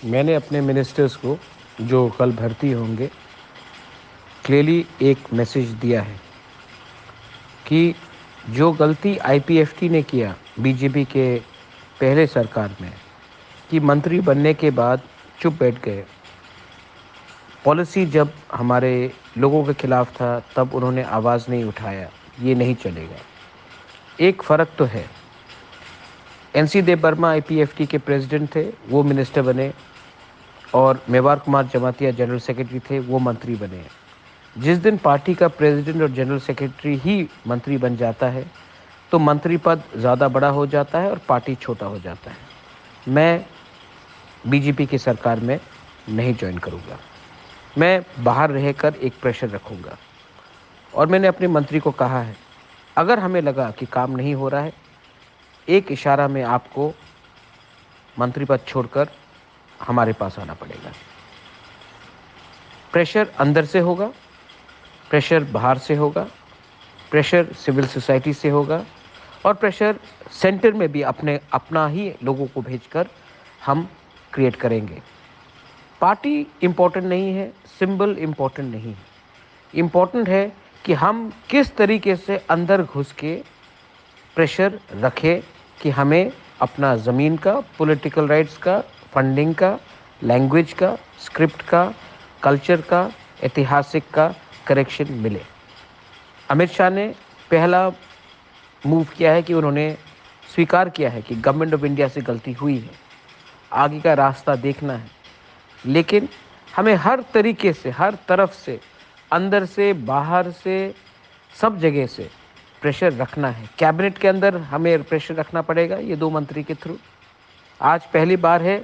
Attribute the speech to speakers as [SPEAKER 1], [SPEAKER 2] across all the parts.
[SPEAKER 1] मैंने अपने मिनिस्टर्स को जो कल भर्ती होंगे क्लियरली एक मैसेज दिया है कि जो गलती आईपीएफटी ने किया बीजेपी के पहले सरकार में कि मंत्री बनने के बाद चुप बैठ गए। पॉलिसी जब हमारे लोगों के खिलाफ था तब उन्होंने आवाज़ नहीं उठाया, ये नहीं चलेगा। एक फ़र्क तो है, एनसी देव वर्मा आईपीएफटी के प्रेसिडेंट थे, वो मिनिस्टर बने, और मेवार कुमार जमातिया जनरल सेक्रेटरी थे, वो मंत्री बने। जिस दिन पार्टी का प्रेसिडेंट और जनरल सेक्रेटरी ही मंत्री बन जाता है तो मंत्री पद ज़्यादा बड़ा हो जाता है और पार्टी छोटा हो जाता है। मैं बीजेपी की सरकार में नहीं ज्वाइन करूँगा। मैं बाहर रहकर एक प्रेशर रखूँगा। और मैंने अपने मंत्री को कहा है, अगर हमें लगा कि काम नहीं हो रहा है, एक इशारा में आपको मंत्री पद छोड़कर हमारे पास आना पड़ेगा। प्रेशर अंदर से होगा, प्रेशर बाहर से होगा, प्रेशर सिविल सोसाइटी से होगा, और प्रेशर सेंटर में भी अपना ही लोगों को भेजकर हम क्रिएट करेंगे। पार्टी इम्पोर्टेंट नहीं है, सिंबल इम्पोर्टेंट नहीं है। इम्पोर्टेंट है कि हम किस तरीके से अंदर घुस के प्रेशर रखें कि हमें अपना ज़मीन का, पॉलिटिकल राइट्स का, फंडिंग का, लैंग्वेज का, स्क्रिप्ट का, कल्चर का, ऐतिहासिक का करेक्शन मिले। अमित शाह ने पहला मूव किया है कि उन्होंने स्वीकार किया है कि गवर्नमेंट ऑफ इंडिया से गलती हुई है, आगे का रास्ता देखना है। लेकिन हमें हर तरीके से, हर तरफ से, अंदर से, बाहर से, सब जगह से प्रेशर रखना है। कैबिनेट के अंदर हमें प्रेशर रखना पड़ेगा, ये 2 मंत्री के थ्रू। आज पहली बार है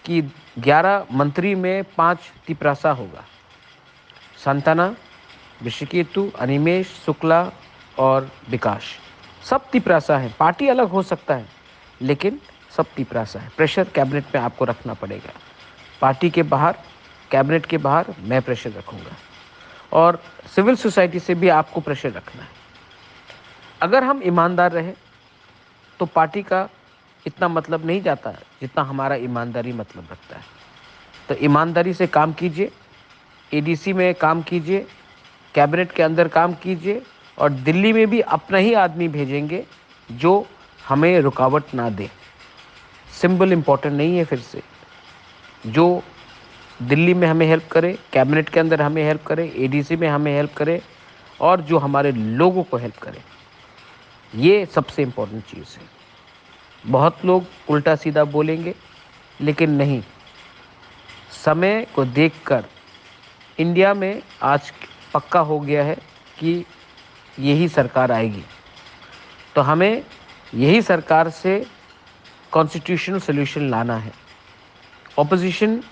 [SPEAKER 1] कि 11 मंत्री में 5 तिपरासा होगा। संतना, ऋषिकेतु, अनिमेश, शुक्ला और विकास, सब तिपरासा है। पार्टी अलग हो सकता है लेकिन सब तिपरासा है। प्रेशर कैबिनेट में आपको रखना पड़ेगा। पार्टी के बाहर, कैबिनेट के बाहर मैं प्रेशर रखूँगा, और सिविल सोसाइटी से भी आपको प्रेशर रखना है। अगर हम ईमानदार रहे तो पार्टी का इतना मतलब नहीं जाता जितना हमारा ईमानदारी मतलब रखता है। तो ईमानदारी से काम कीजिए, एडीसी में काम कीजिए, कैबिनेट के अंदर काम कीजिए, और दिल्ली में भी अपना ही आदमी भेजेंगे जो हमें रुकावट ना दे। सिंबल इम्पोर्टेंट नहीं है। फिर से जो दिल्ली में हमें हेल्प करे, कैबिनेट के अंदर हमें हेल्प करे, एडीसी में हमें हेल्प करे, और जो हमारे लोगों को हेल्प करे, ये सबसे इम्पोर्टेंट चीज़ है। बहुत लोग उल्टा सीधा बोलेंगे, लेकिन नहीं, समय को देखकर इंडिया में आज पक्का हो गया है कि यही सरकार आएगी। तो हमें यही सरकार से कॉन्स्टिट्यूशनल सॉल्यूशन लाना है। ऑपोजिशन,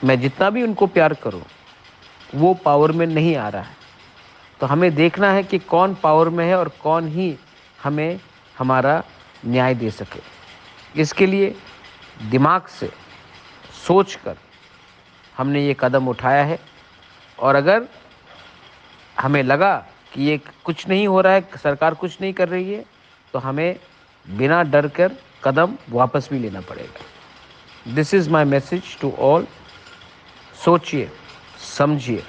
[SPEAKER 1] मैं जितना भी उनको प्यार करूं, वो पावर में नहीं आ रहा है। तो हमें देखना है कि कौन पावर में है और कौन ही हमें हमारा न्याय दे सके। इसके लिए दिमाग से सोचकर हमने ये कदम उठाया है। और अगर हमें लगा कि ये कुछ नहीं हो रहा है, सरकार कुछ नहीं कर रही है, तो हमें बिना डर कर कदम वापस भी लेना पड़ेगा। This is my message to all. सोचिए, समझिए,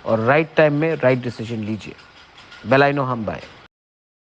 [SPEAKER 1] और राइट टाइम में राइट डिसीजन लीजिए। बेल आई नो हम बाय।